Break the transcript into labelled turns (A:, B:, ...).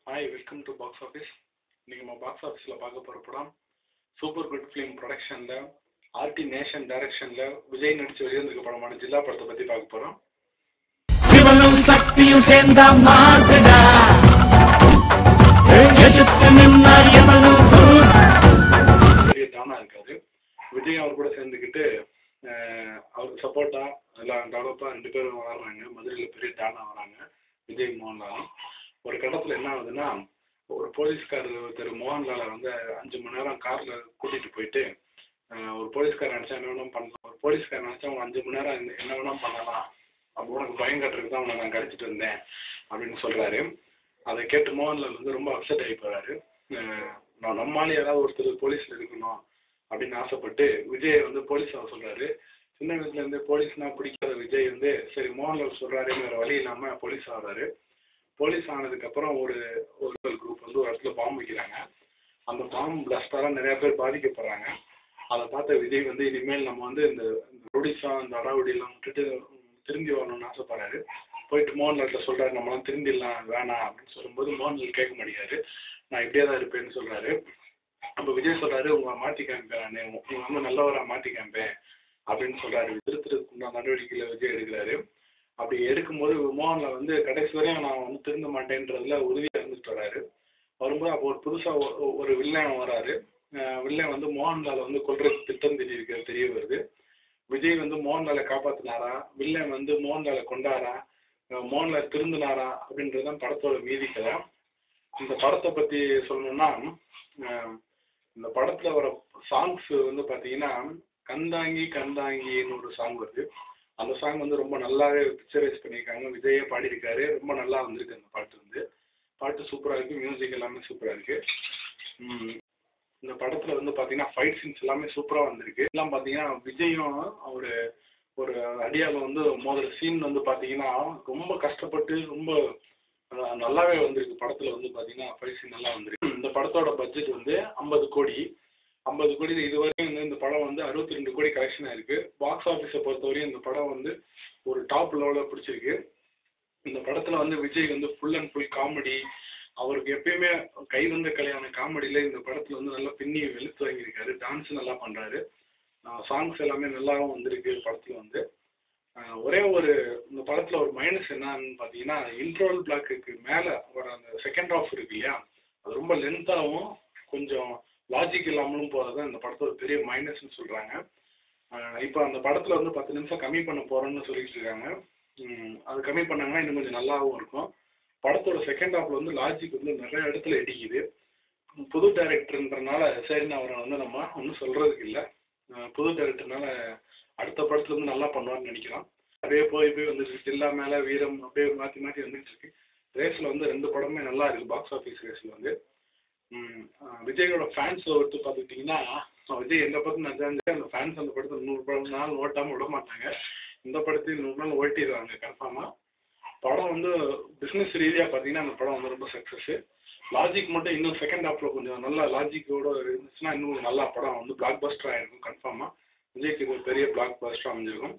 A: Hi, welcome to Box Office. இன்னைக்கு நம்ம box ஆஃபீஸில் பார்க்க போகிற படம் சூப்பர் குட் ஃபிலிம் ப்ரொடக்ஷனில் ஆர்டி நேஷன் டைரக்ஷனில் விஜய் நடித்து வெளிவந்திருக்க படமான ஜில்லா படத்தை பற்றி பார்க்க போகிறோம்.
B: சிவனும் சக்தியும் சேர்ந்தா மாசுடா எதிர்த்து நின்னா எவனும்
A: பெரிய டானா இருக்காது. விஜய் அவர் கூட சேர்ந்துக்கிட்டு அவருக்கு சப்போர்ட்டா எல்லாம் டெவலப்பாக 2 பேரும் வளர்றாங்க. மதுரையில் பெரிய டானா வராங்க விஜய் மோகன்லாலும். ஒரு கட்டத்தில் என்ன ஆகுதுன்னா, ஒரு போலீஸ்காரர் ஒருத்தர் மோகன்லாலை வந்து 5 மணி நேரம் காரில் கூட்டிகிட்டு போயிட்டு ஒரு போலீஸ்காரர் நினச்சா என்ன வேணும் பண்ணலாம், ஒரு போலீஸ்காரர் நினச்சா அவங்க 5 மணி நேரம் என்ன வேணும் பண்ணலாம், அப்போ உனக்கு பயம் கட்டுறதுக்கு தான் உன்னை நான் கழிச்சிட்டு இருந்தேன் அப்படின்னு சொல்கிறாரு. அதை கேட்டு மோகன்லால் வந்து ரொம்ப அப்செட் ஆகி போகிறாரு. நான் நம்மளால ஏதாவது ஒருத்தர் போலீஸில் இருக்கணும் அப்படின்னு ஆசைப்பட்டு விஜய் வந்து போலீஸ் ஆக சொல்கிறாரு. சின்ன வயசுலேருந்து போலீஸ்னா பிடிக்காத விஜய் வந்து சரி மோகன்லால் சொல்கிறாருங்கிற வழி இல்லாமல் போலீஸ் ஆகிறாரு. போலீஸ் ஆனதுக்கப்புறம் ஒரு குரூப் வந்து ஒரு இடத்துல பாம்பு வைக்கிறாங்க. அந்த பாம்பு பிளாஸ்டாலாம் நிறையா பேர் பாதிக்கப்படுறாங்க. அதை பார்த்த விஜய் வந்து இனிமேல் நம்ம வந்து இந்த ரொடிசா இந்த அடாவடியெல்லாம் விட்டுட்டு திரும்பி வரணும்னு ஆசைப்படுறாரு. போயிட்டு மோகன்லால்கிட்ட சொல்கிறாரு நம்மளாம் திரும்பிடலாம் வேணாம் அப்படின்னு சொல்லும்போது மோகன்லால் கேட்க மாட்டேங்கிறாரு. நான் இப்படியே தான் இருப்பேன்னு சொல்கிறாரு. அப்போ விஜய் சொல்கிறாரு உங்களை மாற்றி காமிப்பேன், உங்களை வந்து நல்லவராக மாற்றி காமிப்பேன் அப்படின்னு சொல்கிறாரு. திருத்தத்துக்கு உண்டான நடவடிக்கையில் விஜய் எடுக்கிறாரு. அப்படி எடுக்கும்போது மோகன்லால் வந்து கடைசி வரையும் நான் வந்து திருந்த மாட்டேன்றதுல உறுதியாக இருந்துட்டு வர்றாரு. வரும்போது அப்போ ஒரு புதுசாக ஒரு வில்லன் வராரு. வில்லன் வந்து மோகன்லால் வந்து கொல்றதுக்கு திட்டம் தெரிய வருது. விஜய் வந்து மோகன்லாலை காப்பாற்றினாரா, வில்லன் வந்து மோகன்லாலை கொண்டாரா, மோகன்லால் திருந்தினாரா அப்படின்றதுதான் படத்தோட மீதி கதை. இந்த படத்தை பற்றி சொல்லணும்னா, இந்த படத்தில் வர சாங்ஸ் வந்து பார்த்தீங்கன்னா கந்தாங்கி கந்தாங்கின்னு ஒரு சாங் வருது. அந்த சாங் வந்து ரொம்ப நல்லாவே பிக்சரைஸ் பண்ணியிருக்காங்க. விஜயே பாடியிருக்காரு. ரொம்ப நல்லா வந்திருக்கு அந்த பாட்டு வந்து. பாட்டு சூப்பராக இருக்குது, மியூசிக் எல்லாமே சூப்பராக இருக்குது. இந்த படத்தில் வந்து பார்த்தீங்கன்னா ஃபைட் சீன்ஸ் எல்லாமே சூப்பராக வந்திருக்கு. எல்லாம் பார்த்தீங்கன்னா விஜயும் ஒரு அடியால் வந்து மோதுற சீன் வந்து பார்த்தீங்கன்னா ரொம்ப கஷ்டப்பட்டு ரொம்ப நல்லாவே வந்திருக்கு. படத்தில் வந்து பார்த்தீங்கன்னா ஃபைட் சீன் நல்லா வந்திருக்கு. இந்த படத்தோட பட்ஜெட் வந்து 50 கோடி. 50 கோடி இதுவரையும் வந்து இந்த படம் வந்து 62 கோடி கலெக்ஷன் ஆயிருக்கு. பாக்ஸ் ஆஃபீஸை பொறுத்தவரையும் இந்த படம் வந்து ஒரு டாப் லெவலில் பிடிச்சிருக்கு. இந்த படத்தில் வந்து விஜய் வந்து ஃபுல் அண்ட் ஃபுல் காமெடி, அவருக்கு எப்பயுமே கை வந்த கலையான காமெடியில் இந்த படத்தில் வந்து நல்லா பின்னி வெளுத்து வாங்கியிருக்காரு. டான்ஸ் நல்லா பண்ணுறாரு. சாங்ஸ் எல்லாமே நல்லாவும் வந்திருக்கு படத்தில் வந்து. ஒரே இந்த படத்தில் ஒரு மைனஸ் என்னன்னு பார்த்தீங்கன்னா, இன்ட்ரோல் பிளாக்குக்கு மேலே வர அந்த செகண்ட் ஹாஃப் இருக்கு இல்லையா, அது ரொம்ப லென்த்தாகவும் கொஞ்சம் லாஜிக் இல்லாமலும் போகிறது தான் இந்த படத்தோட பெரிய மைனஸ்ன்னு சொல்கிறாங்க. இப்போ அந்த படத்தில் வந்து 10 நிமிஷம் கம்மி பண்ண போகிறோன்னு சொல்லிட்டு இருக்காங்க. அது கம்மி பண்ணாங்கன்னா இன்னும் கொஞ்சம் நல்லாவும் இருக்கும். படத்தோட செகண்ட் ஹாஃபில் வந்து லாஜிக் வந்து நிறைய இடத்துல இடிக்குது. புது டைரக்டர்ன்றனால சரின்னு அவரை வந்து நம்ம ஒன்றும் சொல்கிறதுக்கு இல்லை. புது டைரக்டர்னால அடுத்த படத்துல வந்து நல்லா பண்ணுவான்னு நினைக்கலாம். அப்படியே போய் வந்துட்டு ஜில்லா மேலே வீரம் அப்படியே மாற்றி மாற்றி வந்துட்டு இருக்கு. ரேஸில் வந்து 2 படமே நல்லா இருக்குது. பாக்ஸ் ஆஃபீஸ் ரேஸில் வந்து விஜயோட ஃபேன்ஸ் ஒருத்து பார்த்துக்கிட்டிங்கன்னா, விஜய் எந்த படத்தை நினைச்சாங்க அந்த ஃபேன்ஸ் அந்த படத்தை 100 நாள் ஓட்டாமல் விட மாட்டாங்க. இந்த படத்தையும் 100 நாள் ஓட்டிடுவாங்க கன்ஃபார்மாக. படம் வந்து பிஸ்னஸ் ரீதியாக பார்த்தீங்கன்னா அந்த படம் வந்து ரொம்ப சக்ஸஸ். லாஜிக் மட்டும் இன்னும் செகண்ட் ஹாஃபில் கொஞ்சம் நல்லா லாஜிக்கோடு இருந்துச்சுன்னா இன்னும் நல்லா படம் வந்து பிளாக் பஸ்டர் ஆகிருக்கும் கன்ஃபார்மாக. விஜய்க்கு இது ஒரு பெரிய பிளாக் பஸ்டர் அமைஞ்சிருக்கும்.